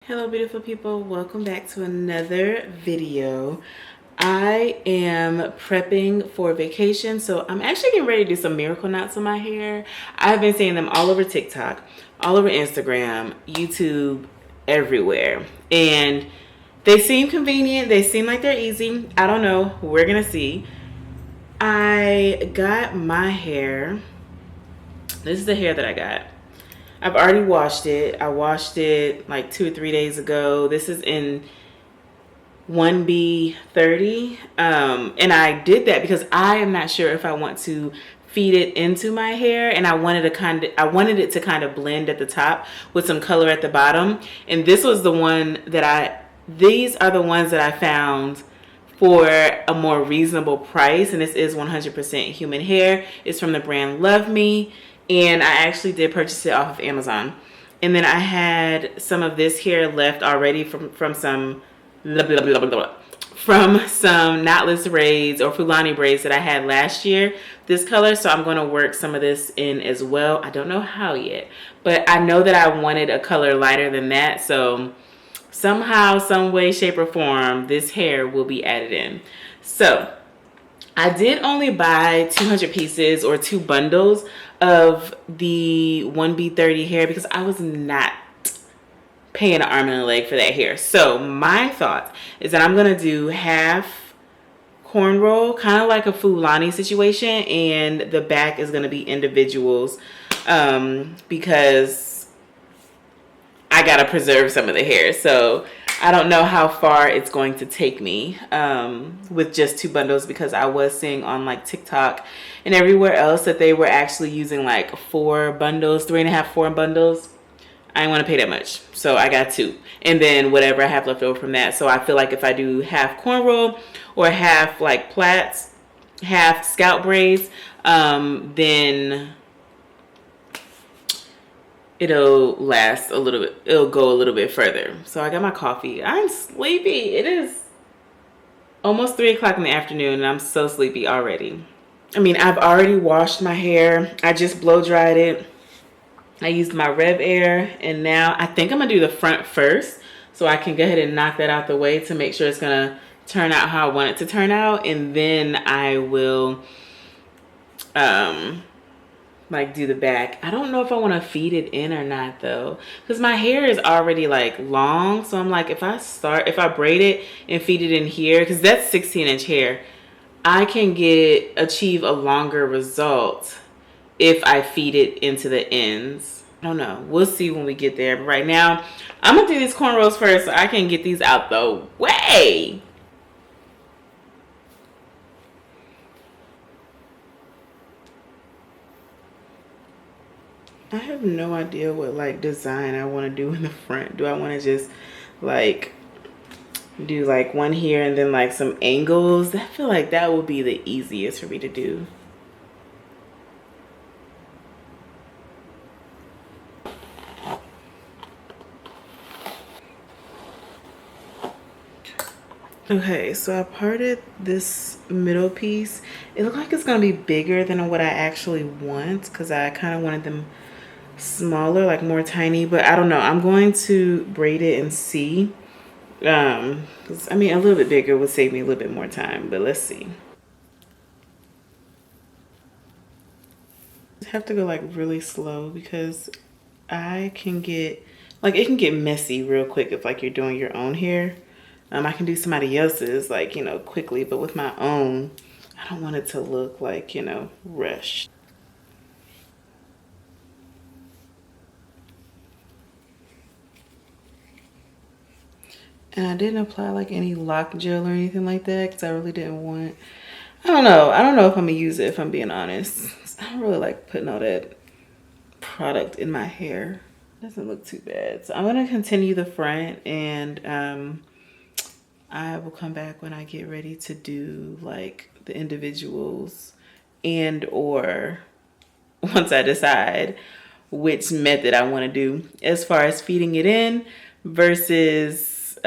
Hello beautiful people, welcome back to another video. I am prepping for vacation, so I'm actually getting ready to do some miracle knots on my hair. I've been seeing them all over TikTok, all over Instagram, YouTube, everywhere. And they seem convenient, they seem like they're easy. I don't know, we're gonna see. I got my hair, this is the hair that I got. I've already washed it. I washed it like 2 or 3 days ago. This is in 1B30. And I did that because I am not sure if I want to feed it into my hair, and I wanted it to kind of blend at the top with some color at the bottom. And this was the one that these are the ones that I found for a more reasonable price, and this is 100% human hair. It's from the brand Love Me, and I actually did purchase it off of Amazon. And then I had some of this hair left already from some knotless braids or Fulani braids that I had last year, this color. So I'm going to work some of this in as well. I don't know how yet, but I know that I wanted a color lighter than that. So somehow, some way, shape, or form, this hair will be added in. So I did only buy 200 pieces or 2 bundles of the 1B30 hair because I was not paying an arm and a leg for that hair. So my thought is that I'm going to do half cornrow, kind of like a Fulani situation, and the back is going to be individuals because I gotta preserve some of the hair. So I don't know how far it's going to take me with just 2 bundles, because I was seeing on like TikTok and everywhere else that they were actually using like 4 bundles, 3.5, 4 bundles. I didn't want to pay that much, so I got 2, and then whatever I have left over from that. So I feel like if I do half cornrow or half like plaits, half scalp braids, then it'll last a little bit, it'll go a little bit further. So I got my coffee. I'm sleepy. It is almost 3 o'clock in the afternoon and I'm so sleepy already. I mean, I've already washed my hair. I just blow dried it. I used my Rev Air, and now I think I'm gonna do the front first so I can go ahead and knock that out the way to make sure it's gonna turn out how I want it to turn out, and then I will like do the back. I don't know if I want to feed it in or not though, because my hair is already like long. So I'm like, if I braid it and feed it in here, because that's 16-inch hair, I can achieve a longer result if I feed it into the ends. I don't know, we'll see when we get there. But right now I'm gonna do these cornrows first so I can get these out the way. I have no idea what like design I want to do in the front. Do I want to just like do like one here and then like some angles? I feel like that would be the easiest for me to do. Okay, so I parted this middle piece. It looks like it's gonna be bigger than what I actually want, because I kind of wanted them smaller, like more tiny, but I don't know. I'm going to braid it and see. 'Cause, I mean, a little bit bigger would save me a little bit more time, but let's see. I have to go like really slow because I can get like, it can get messy real quick if like you're doing your own hair. I can do somebody else's like, you know, quickly, but with my own, I don't want it to look like, you know, rushed. And I didn't apply like any lock gel or anything like that because I really didn't want, I don't know if I'm gonna use it, if I'm being honest. I don't really like putting all that product in my hair. It doesn't look too bad. So I'm gonna continue the front, and I will come back when I get ready to do like the individuals, and or once I decide which method I want to do as far as feeding it in versus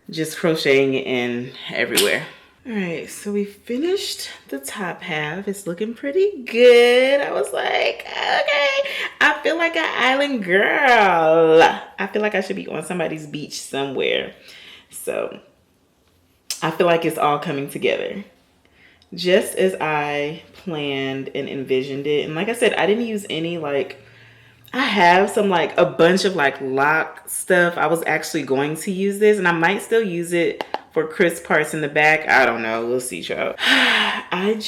just crocheting it in everywhere. All right, so we finished the top half. It's looking pretty good. I was like, okay, I feel like an island girl. I feel like I should be on somebody's beach somewhere. So I feel like it's all coming together just as I planned and envisioned it. And like I said, I didn't use any like, I have some like a bunch of like lock stuff. I was actually going to use this and I might still use it for crisp parts in the back. I don't know. We'll see, y'all. I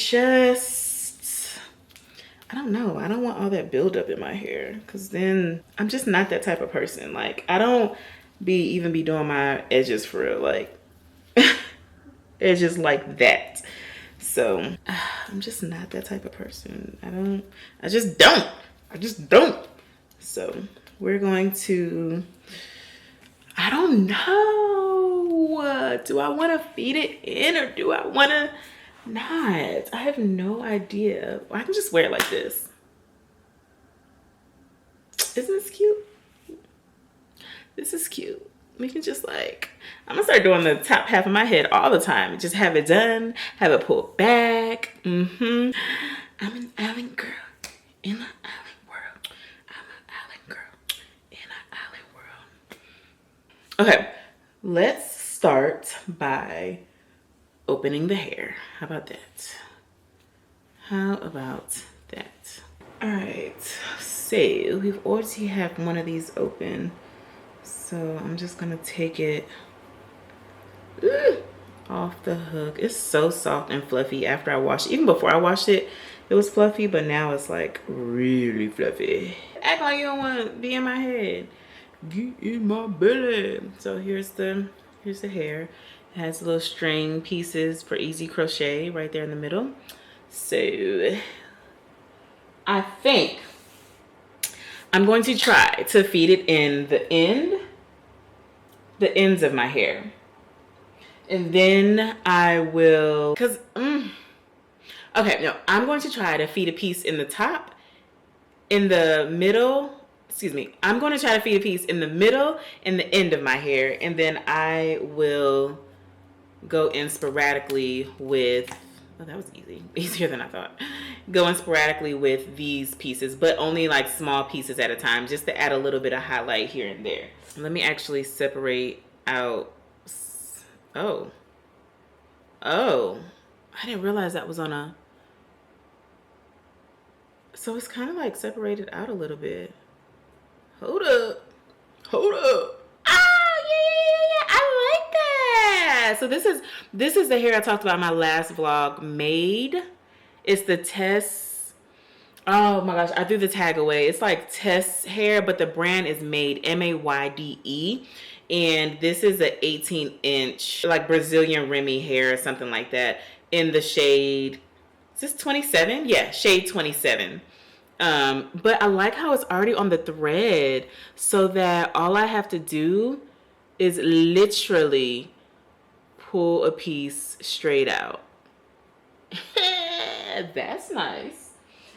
don't know. I don't want all that buildup in my hair because then I'm just not that type of person. Like I don't even be doing my edges for real. Like edges like that. So I'm just not that type of person. I just don't. So we're going to, I don't know. Do I want to feed it in or do I want to not? I have no idea. I can just wear it like this. Isn't this cute? This is cute. We can just like, I'm gonna start doing the top half of my head all the time. Just have it done, have it pulled back. I'm an island girl in an island world. I'm an island girl in an island world. Okay, let's start by opening the hair. How about that? How about that? All right, so we've already have one of these open. So I'm just gonna take it off the hook. It's so soft and fluffy after I wash it. Even before I washed it, it was fluffy, but now it's like really fluffy. Act like you don't want to be in my head. Get in my belly. So here's the hair. It has little string pieces for easy crochet right there in the middle. So I think I'm going to try to feed it in the ends of my hair. And then I will, okay, no, I'm going to try to feed a piece in the top, in the middle, I'm going to try to feed a piece in the middle and the end of my hair. And then I will go in sporadically with, oh, that was easy, easier than I thought. Go in sporadically with these pieces, but only like small pieces at a time, just to add a little bit of highlight here and there. Let me actually separate out. Oh, I didn't realize that was on a, so it's kind of like separated out a little bit. Hold up. Oh, yeah, I like that. So this is the hair I talked about in my last vlog, Made. It's the Tess, oh my gosh, I threw the tag away. It's like Tess hair, but the brand is Made, M-A-Y-D-E. And this is an 18-inch, like Brazilian Remy hair or something like that in the shade, is this 27? Yeah, shade 27. But I like how it's already on the thread so that all I have to do is literally pull a piece straight out. That's nice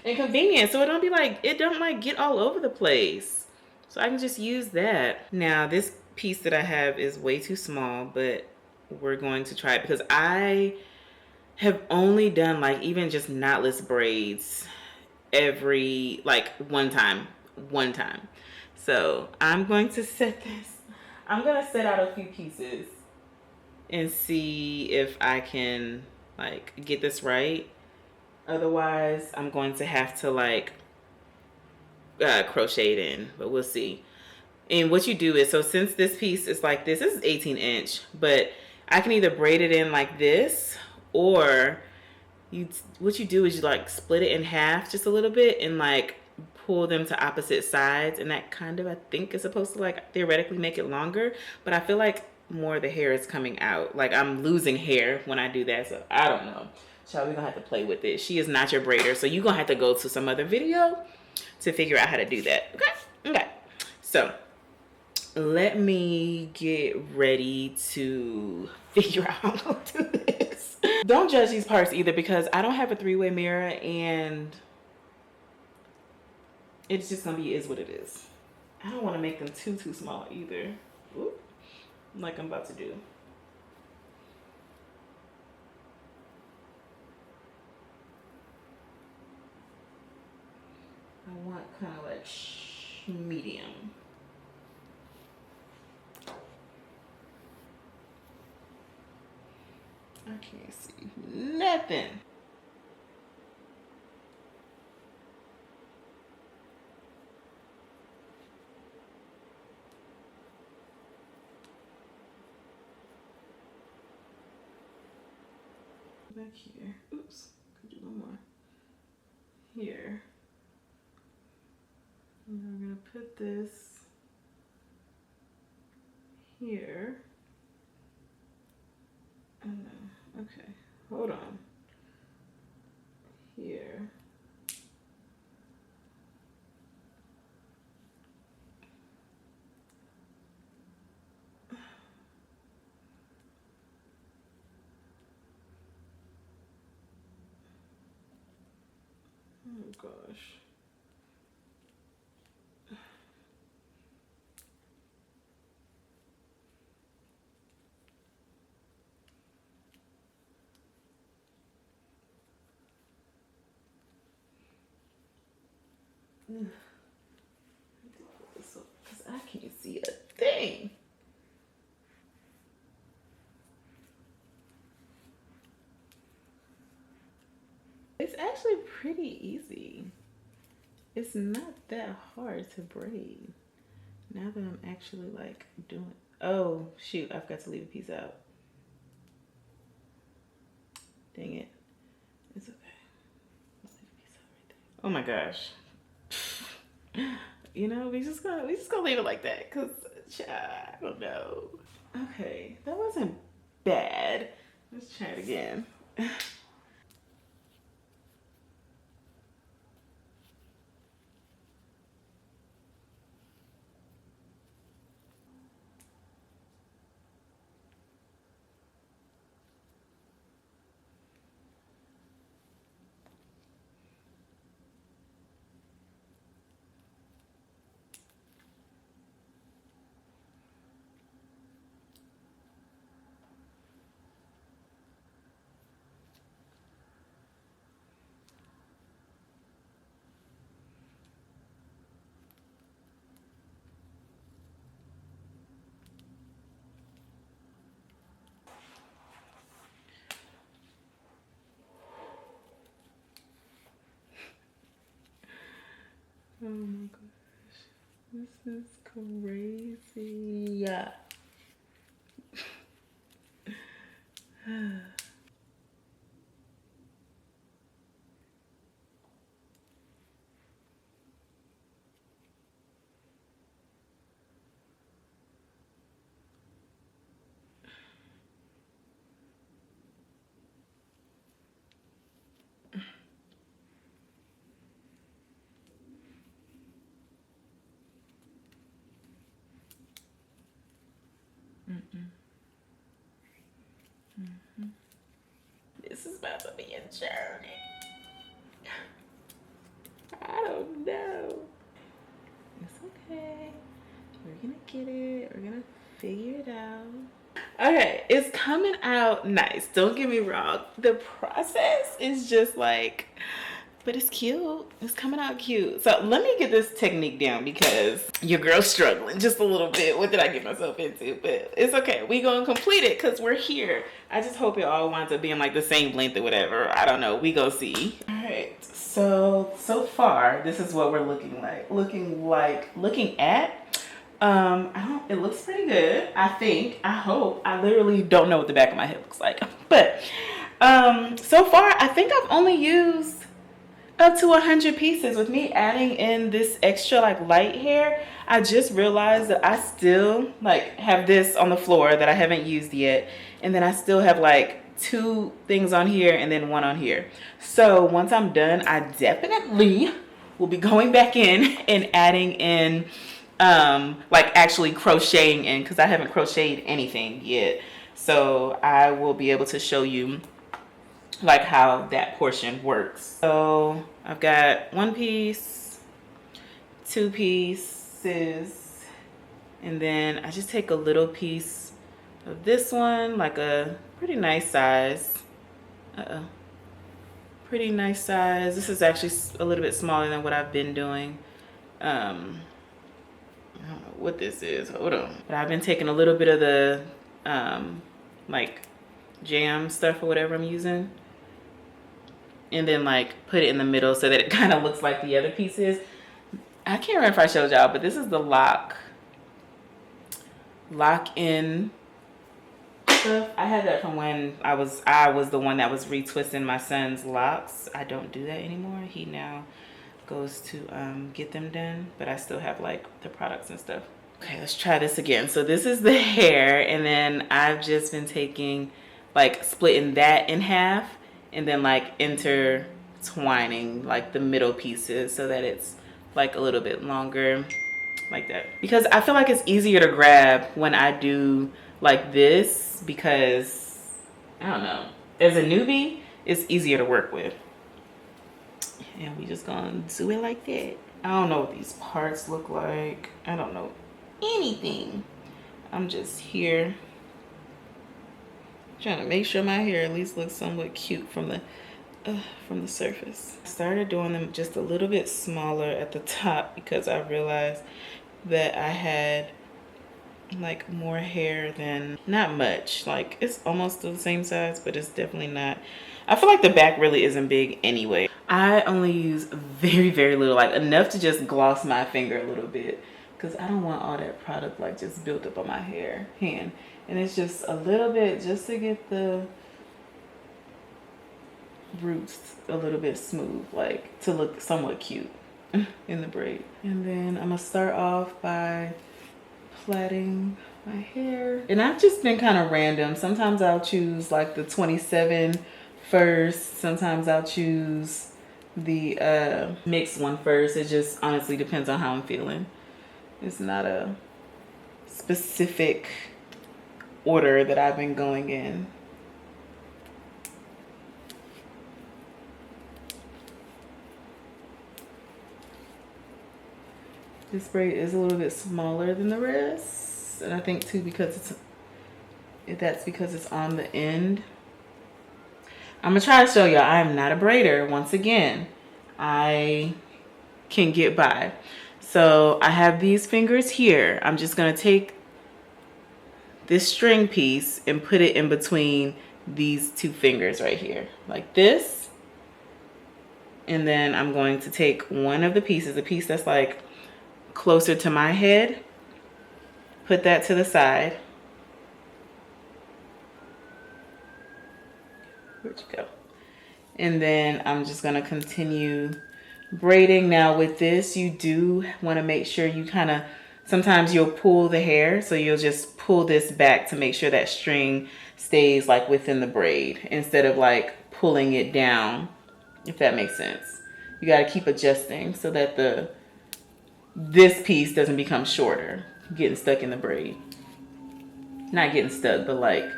and convenient, so it don't get all over the place, so I can just use that. Now this piece that I have is way too small, but we're going to try it because I have only done like even just knotless braids every like one time. So I'm going to set out a few pieces and see if I can like get this right. Otherwise I'm going to have to like crochet it in, but we'll see. And what you do is, so since this piece is like this is 18-inch, but I can either braid it in like this, or what you do is you like split it in half just a little bit and like pull them to opposite sides, and that kind of I think is supposed to like theoretically make it longer, but I feel like more of the hair is coming out. Like I'm losing hair when I do that, so I don't know. Child, we're gonna have to play with it. She is not your braider, so you're gonna have to go to some other video to figure out how to do that. Okay. So let me get ready to figure out how to do this. Don't judge these parts either, because I don't have a three-way mirror and it's just gonna be is what it is. I don't want to make them too small either. Oop, like I'm about to do. like kind of like medium. I can't see nothing. Back here. Oops. Could do one more. Here. And I'm gonna put this here. Oh no. Okay. Hold on. Here. Oh gosh. Because I can't see a thing. It's actually pretty easy. It's not that hard to braid. Now that I'm actually like doing, oh shoot, I've got to leave a piece out. Dang it. It's okay. Let's leave a piece out right there. Oh my gosh. You know, we just gonna leave it like that because I don't know. Okay, that wasn't bad. Let's try it again. Oh my gosh, this is crazy. Yeah. This is about to be a journey. I don't know. It's okay. We're gonna get it. We're gonna figure it out. Okay, it's coming out nice. Don't get me wrong. The process is just like, but it's cute. It's coming out cute. So let me get this technique down because your girl's struggling just a little bit. What did I get myself into? But it's okay. We gonna complete it because we're here. I just hope it all winds up being like the same length or whatever. I don't know. We go see. All right. So far, this is what we're looking at. It looks pretty good. I think, I hope. I literally don't know what the back of my head looks like. But so far, I think I've only used up to 100 pieces. With me adding in this extra like light hair, I just realized that I still like have this on the floor that I haven't used yet, and then I still have like 2 things on here and then 1 on here. So once I'm done, I definitely will be going back in and adding in like actually crocheting in, because I haven't crocheted anything yet. So I will be able to show you like how that portion works. So I've got 1 piece, 2 pieces, and then I just take a little piece of this one, like a pretty nice size. pretty nice size. This is actually a little bit smaller than what I've been doing. I don't know what this is. Hold on. But I've been taking a little bit of the like jam stuff or whatever I'm using, and then like put it in the middle so that it kind of looks like the other pieces. I can't remember if I showed y'all, but this is the lock in stuff. I had that from when I was the one that was retwisting my son's locks. I don't do that anymore. He now goes to get them done, but I still have like the products and stuff. Okay, let's try this again. So this is the hair, and then I've just been taking, like, splitting that in half and then like intertwining like the middle pieces so that it's like a little bit longer, like that. Because I feel like it's easier to grab when I do like this, because I don't know, as a newbie it's easier to work with. And we just gonna do it like that. I don't know what these parts look like. I don't know anything. I'm just here trying to make sure my hair at least looks somewhat cute from the surface. I started doing them just a little bit smaller at the top because I realized that I had like more hair than, not much, like it's almost the same size, but it's definitely not. I feel like the back really isn't big anyway. I only use very, very little, like enough to just gloss my finger a little bit, because I don't want all that product like just built up on my hand. And it's just a little bit just to get the roots a little bit smooth, like to look somewhat cute in the braid. And then I'm gonna start off by plaiting my hair. And I've just been kind of random. Sometimes I'll choose like the 27 first. Sometimes I'll choose the mixed one first. It just honestly depends on how I'm feeling. It's not a specific order that I've been going in. This braid is a little bit smaller than the rest, and I think too because that's because it's on the end. I'm gonna try to show y'all I am not a braider. Once again, I can get by. So I have these fingers here. I'm just gonna take this string piece and put it in between these two fingers right here, like this. And then I'm going to take one of the pieces, a piece that's like closer to my head, put that to the side. Where'd you go? And then I'm just gonna continue braiding. Now with this, you do wanna make sure you kinda, sometimes you'll pull the hair, so you'll just pull this back to make sure that string stays like within the braid instead of like pulling it down, if that makes sense. You gotta keep adjusting so that this piece doesn't become shorter, getting stuck in the braid. Not getting stuck, but like,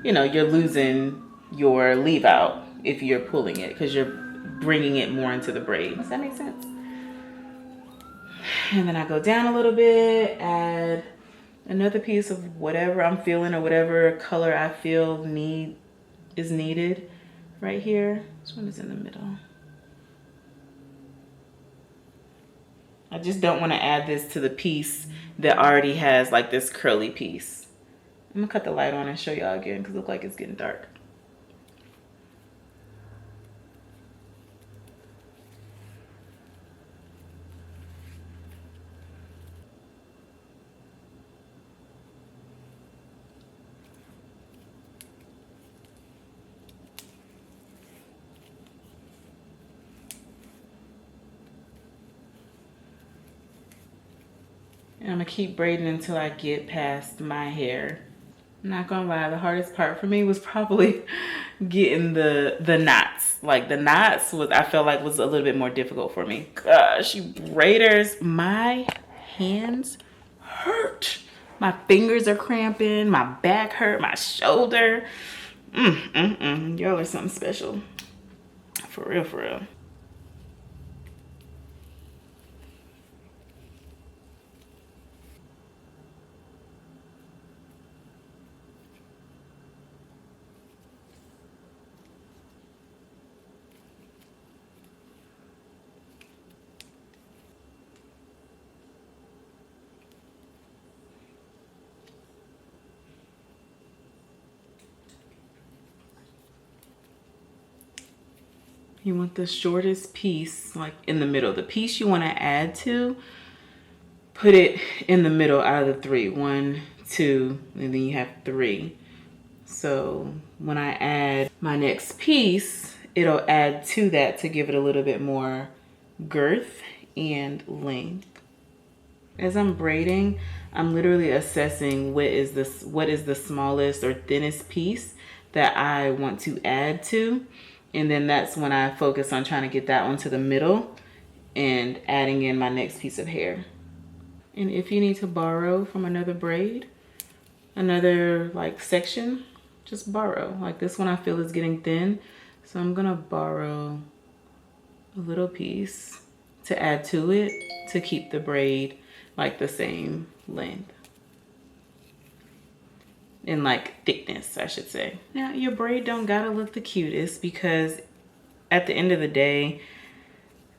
you know, you're losing your leave out if you're pulling it because you're bringing it more into the braid. Does that make sense? And then I go down a little bit, add another piece of whatever I'm feeling or whatever color I feel is needed right here. This one is in the middle. I just don't want to add this to the piece that already has like this curly piece. I'm gonna cut the light on and show y'all again because it looks like it's getting dark. And I'm gonna keep braiding until I get past my hair. I'm not gonna lie, the hardest part for me was probably getting the knots. Like the knots I felt like was a little bit more difficult for me. Gosh, you braiders, my hands hurt. My fingers are cramping, my back hurt, my shoulder. Y'all are something special. For real, for real. You want the shortest piece, like in the middle. The piece you want to add to, put it in the middle out of the three. 1, 2, and then you have 3. So when I add my next piece, it'll add to that to give it a little bit more girth and length. As I'm braiding, I'm literally assessing what is the smallest or thinnest piece that I want to add to. And then that's when I focus on trying to get that one to the middle and adding in my next piece of hair. And if you need to borrow from another braid, another like section, just borrow. Like this one I feel is getting thin, so I'm gonna borrow a little piece to add to it to keep the braid like the same length and like thickness, I should say. Now your braid don't gotta look the cutest, because at the end of the day,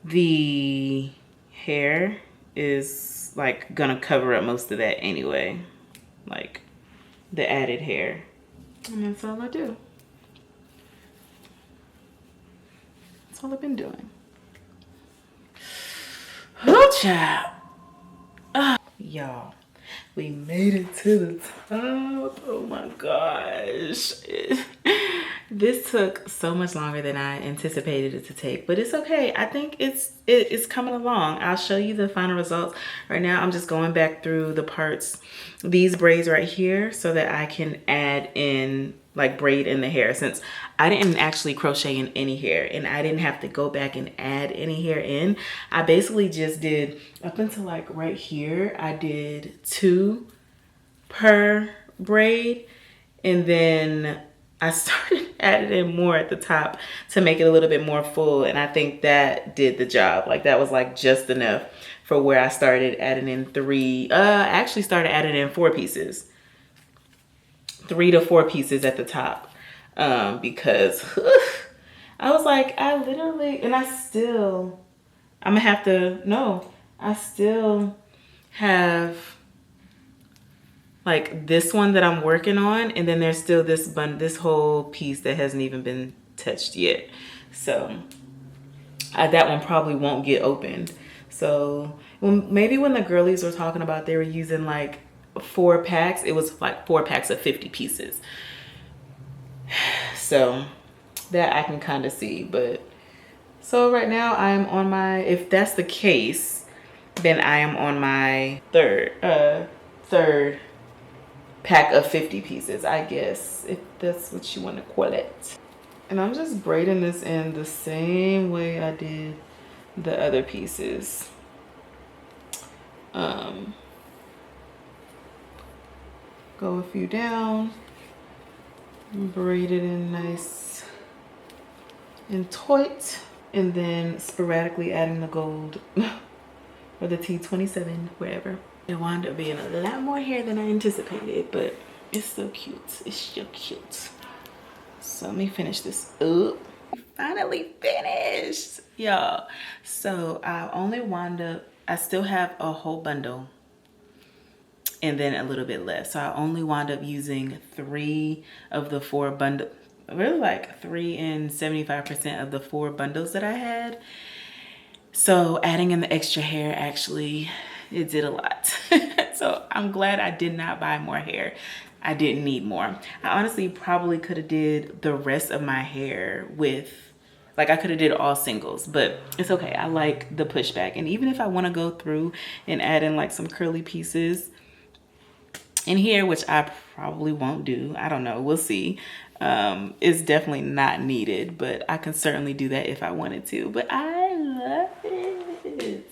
the hair is like gonna cover up most of that anyway, like the added hair. And that's all I do. That's all I've been doing. Oh, child. Y'all, we made it to the top. Oh my gosh. This took so much longer than I anticipated it to take, but it's okay. I think it's coming along. I'll show you the final results. Right now, I'm just going back through the parts, these braids right here, so that I can add in, like, braid in the hair, since I didn't actually crochet in any hair and I didn't have to go back and add any hair in. I basically just did up until like right here, I did 2 per braid, and then I started adding in more at the top to make it a little bit more full, and I think that did the job. Like that was like just enough for where I started adding in 3. I actually started adding in 4 pieces. 3 to 4 pieces at the top, because I was like, I still have like this one that I'm working on, and then there's still this whole piece that hasn't even been touched yet. So that one probably won't get opened. So maybe when the girlies were talking about they were using like 4 packs, it was like 4 packs of 50 pieces. So that I can kind of see. But so right now I'm on my, if that's the case, then I am on my third pack of 50 pieces, I guess, if that's what you want to call it. And I'm just braiding this in the same way I did the other pieces. Go a few down, braid it in nice and tight, and then sporadically adding the gold or the T27, wherever. It wound up being a lot more hair than I anticipated, but it's so cute. It's so cute. So let me finish this up. Finally finished, y'all. So I only wound up, I still have a whole bundle and then a little bit less. So I only wound up using 3 of the 4 bundles, really like 3 and 75% of the 4 bundles that I had. So adding in the extra hair, actually, it did a lot. So I'm glad I did not buy more hair. I didn't need more. I honestly probably could have did the rest of my hair with, like I could have did all singles, but it's okay. I like the pushback. And even if I want to go through and add in like some curly pieces in here, which I probably won't do, I don't know, we'll see. It's definitely not needed, but I can certainly do that if I wanted to. But I love it.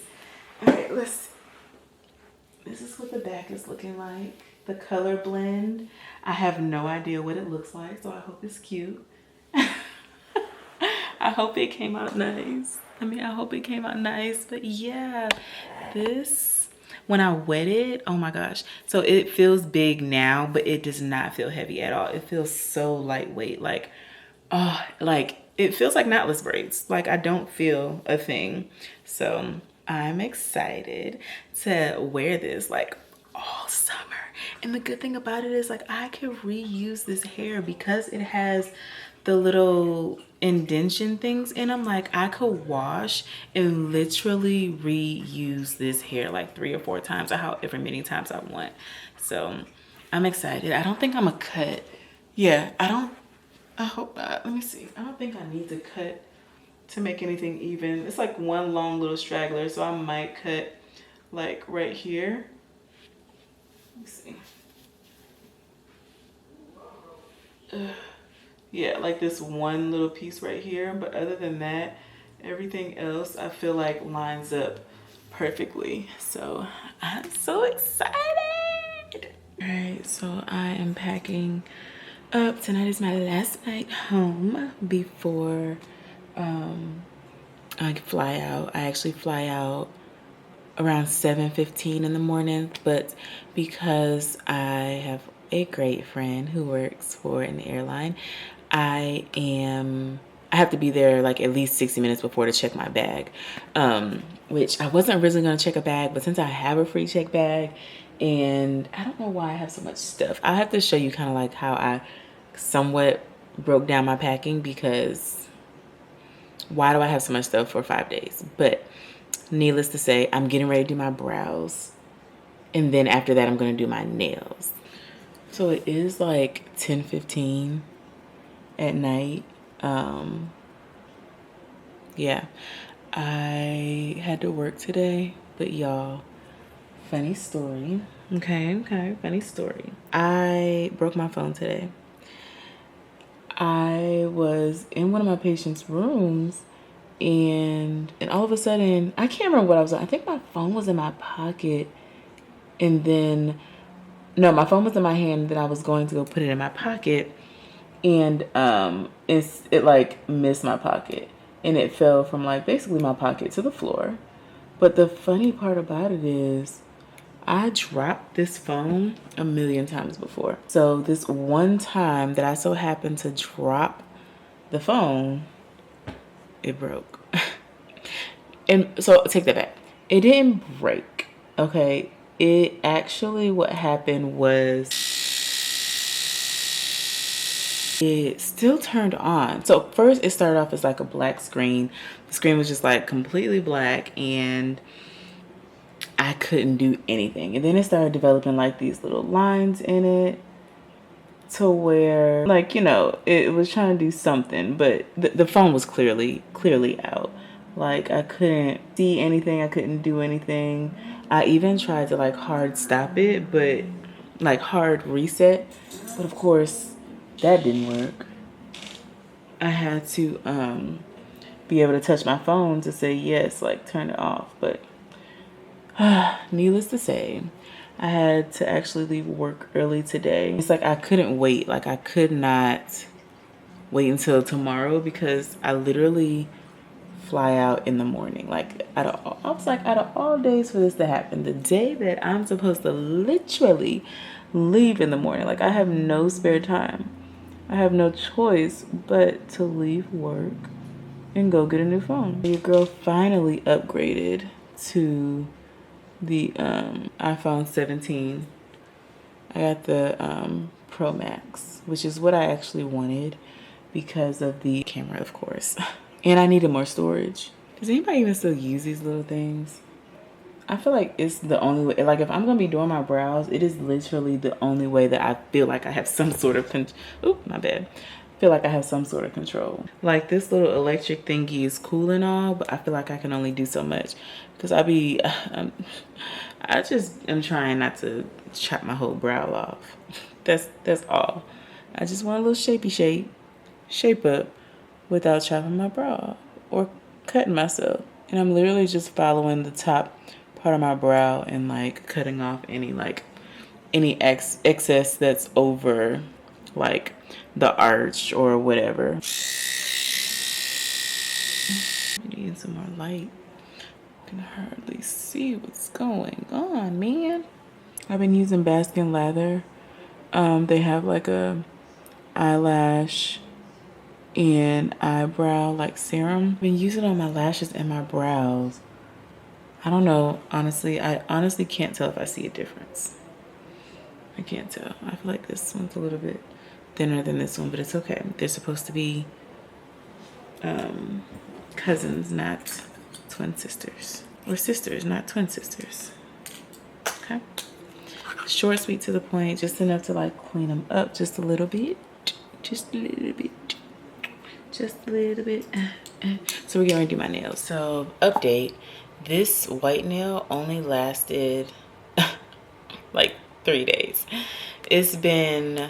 All right, let's see. This is what the back is looking like. The color blend, I have no idea what it looks like, so I hope it's cute. I hope it came out nice. I hope it came out nice. But yeah, this, when I wet it, oh my gosh. So it feels big now, but it does not feel heavy at all. It feels so lightweight. Like, oh, like it feels like knotless braids. Like I don't feel a thing. So I'm excited to wear this like all summer. And the good thing about it is like I can reuse this hair because it has the little indention things in them. Like I could wash and literally reuse this hair like 3 or 4 times or however many times I want. So I'm excited. I don't think I'm gonna cut. Yeah, I hope not. Let me see. I don't think I need to cut to make anything even. It's like one long little straggler, so I might cut like right here. Let me see. Yeah, like this one little piece right here. But other than that, everything else I feel like lines up perfectly. So I'm so excited. All right, so I am packing up. Tonight is my last night home before I fly out. I actually fly out around 7:15 in the morning, but because I have a great friend who works for an airline, I have to be there like at least 60 minutes before to check my bag, which I wasn't originally going to check a bag, but since I have a free check bag, and I don't know why I have so much stuff. I'll have to show you kind of like how I somewhat broke down my packing, because why do I have so much stuff for 5 days? But needless to say, I'm getting ready to do my brows, and then after that I'm going to do my nails. So it is like 10:15 at night. Yeah, I had to work today, but y'all, funny story. Okay, funny story. I broke my phone today. I was in one of my patients' rooms, and all of a sudden, I can't remember what I was on. I think my phone was in my pocket, and then, no, my phone was in my hand, and then I was going to go put it in my pocket, and it like missed my pocket, and it fell from like basically my pocket to the floor. But the funny part about it is I dropped this phone a million times before. So this one time that I so happened to drop the phone, it broke. And so take that back. It didn't break, okay? It actually, what happened was it still turned on. So first it started off as like a black screen. The screen was just like completely black, and I couldn't do anything. And then it started developing like these little lines in it, to where, like, you know, it was trying to do something, but the phone was clearly out. Like, I couldn't see anything. I couldn't do anything. I even tried to like hard stop it, but like hard reset. But of course, that didn't work. I had to be able to touch my phone to say yes, like turn it off. But needless to say, I had to actually leave work early today. It's like I couldn't wait. Like I could not wait until tomorrow, because I literally fly out in the morning. Like I was like, out of all days for this to happen, the day that I'm supposed to literally leave in the morning, like I have no spare time. I have no choice but to leave work and go get a new phone. Your girl finally upgraded to the iPhone 17. I got the Pro Max, which is what I actually wanted because of the camera, of course. And I needed more storage. Does anybody even still use these little things? I feel like it's the only way. Like if I'm gonna be doing my brows, it is literally the only way that I feel like I have some sort of feel like I have some sort of control. Like this little electric thingy is cool and all, but I feel like I can only do so much, because I just am trying not to chop my whole brow off. That's all. I just want a little shape up without chopping my brow off or cutting myself. And I'm literally just following the top part of my brow and like cutting off any excess that's over like the arch or whatever. Need some more light. I can hardly see what's going on, man. I've been using Baskin Lather. They have like a eyelash and eyebrow like serum. I've been using it on my lashes and my brows. I don't know, honestly. I honestly can't tell if I see a difference. I can't tell. I feel like this one's a little bit thinner than this one, but it's okay. They're supposed to be cousins, not twin sisters. Or sisters, not twin sisters. Okay. Short, sweet, to the point, just enough to like clean them up just a little bit. Just a little bit. Just a little bit. So we're going to do my nails. So update, this white nail only lasted like 3 days. It's been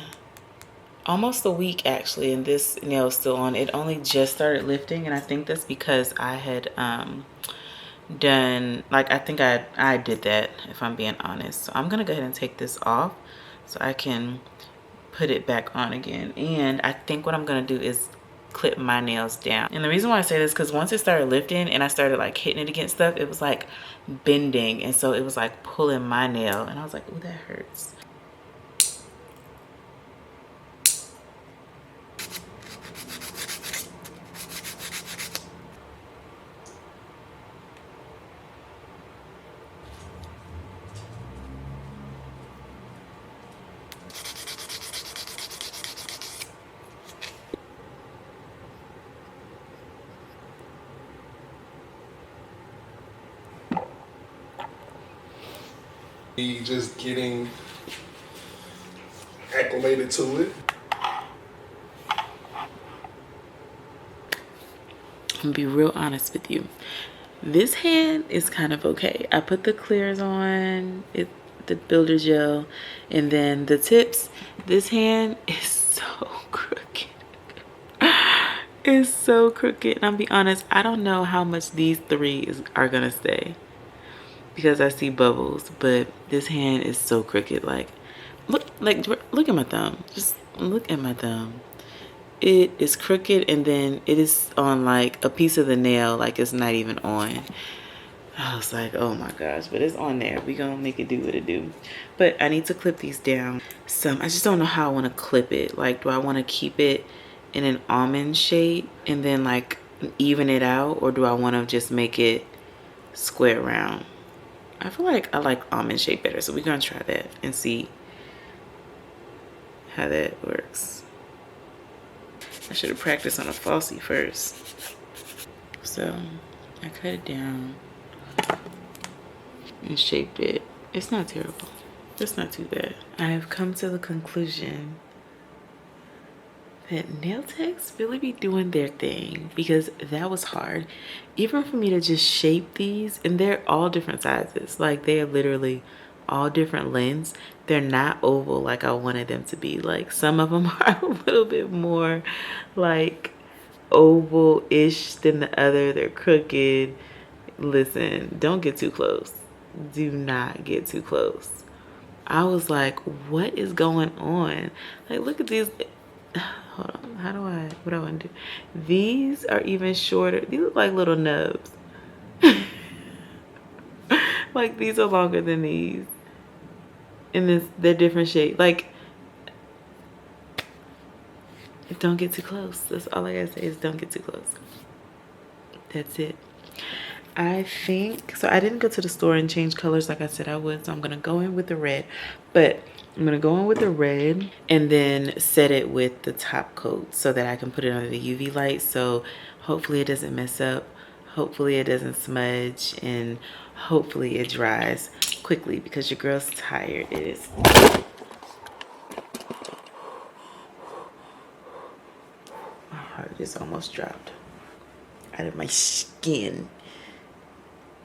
almost a week actually, and this nail is still on. It only just started lifting, and I think that's because I had done, like, I think I did that, if I'm being honest. So I'm gonna go ahead and take this off so I can put it back on again. And I think what I'm gonna do is clip my nails down. And the reason why I say this, because once it started lifting and I started like hitting it against stuff, it was like bending, and so it was like pulling my nail, and I was like, ooh, that hurts. Just getting acclimated to it. I'm gonna be real honest with you. This hand is kind of okay. I put the clears on, the builder gel, and then the tips. This hand is so crooked. It's so crooked. And I'll be honest, I don't know how much these three are gonna stay, because I see bubbles, but this hand is so crooked. Like look at my thumb. Just look at my thumb. It is crooked, and then it is on like a piece of the nail, like it's not even on. I was like, oh my gosh, but it's on there. We gonna make it do what it do. But I need to clip these down. So I just don't know how I want to clip it. Like, do I want to keep it in an almond shape and then like even it out, or do I want to just make it square round? I feel like I like almond shape better, so we're gonna try that and see how that works. I should have practiced on a falsie first. So I cut it down and shaped it. It's not terrible. It's not too bad. I have come to the conclusion that nail techs really be doing their thing, because that was hard. Even for me to just shape these, and they're all different sizes. Like, they are literally all different lengths. They're not oval like I wanted them to be. Like, some of them are a little bit more like oval-ish than the other. They're crooked. Listen, don't get too close. Do not get too close. I was like, what is going on? Like, look at these. Hold on, what do I want to do? These are even shorter. These look like little nubs. Like, these are longer than these. And they're different shape. Like, don't get too close. That's all I gotta say is don't get too close. That's it. I think, so I didn't go to the store and change colors like I said I would, so I'm gonna go in with the red. But I'm gonna go in with the red and then set it with the top coat so that I can put it under the UV light. So hopefully it doesn't mess up. Hopefully it doesn't smudge, and hopefully it dries quickly, because your girl's tired. It is. My heart is almost dropped out of my skin.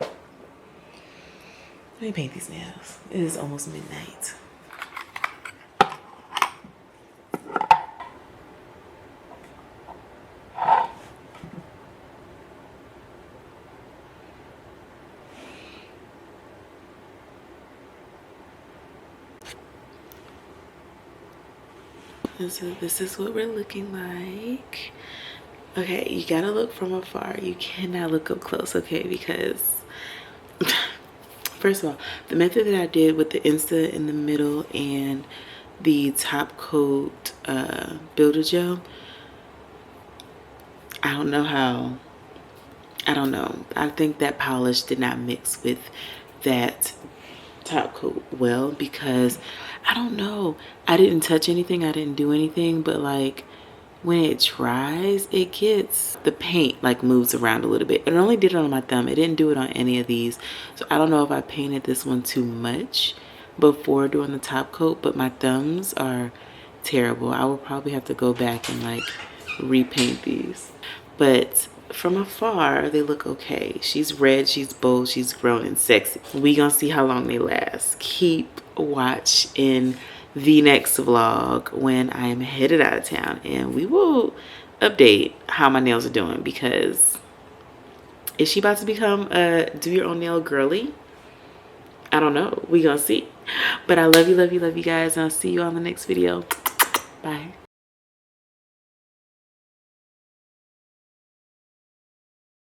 Let me paint these nails. It is almost midnight. And so this is what we're looking like. Okay, you gotta look from afar. You cannot look up close, okay? Because first of all, the method that I did with the Insta in the middle and the top coat builder gel, I don't know how. I don't know. I think that polish did not mix with that top coat well, because I don't know. I didn't touch anything. I didn't do anything, but like, when it dries, it gets, the paint like moves around a little bit. It only did it on my thumb. It didn't do it on any of these. So I don't know if I painted this one too much before doing the top coat, but my thumbs are terrible. I will probably have to go back and like repaint these. But from afar, they look okay. She's red, she's bold, she's grown and sexy. We gonna see how long they last. Keep watch in the next vlog when I am headed out of town, and we will update how my nails are doing, because is she about to become a do your own nail girly? I don't know. We gonna see. But I love you, love you, love you guys, and I'll see you on the next video. Bye.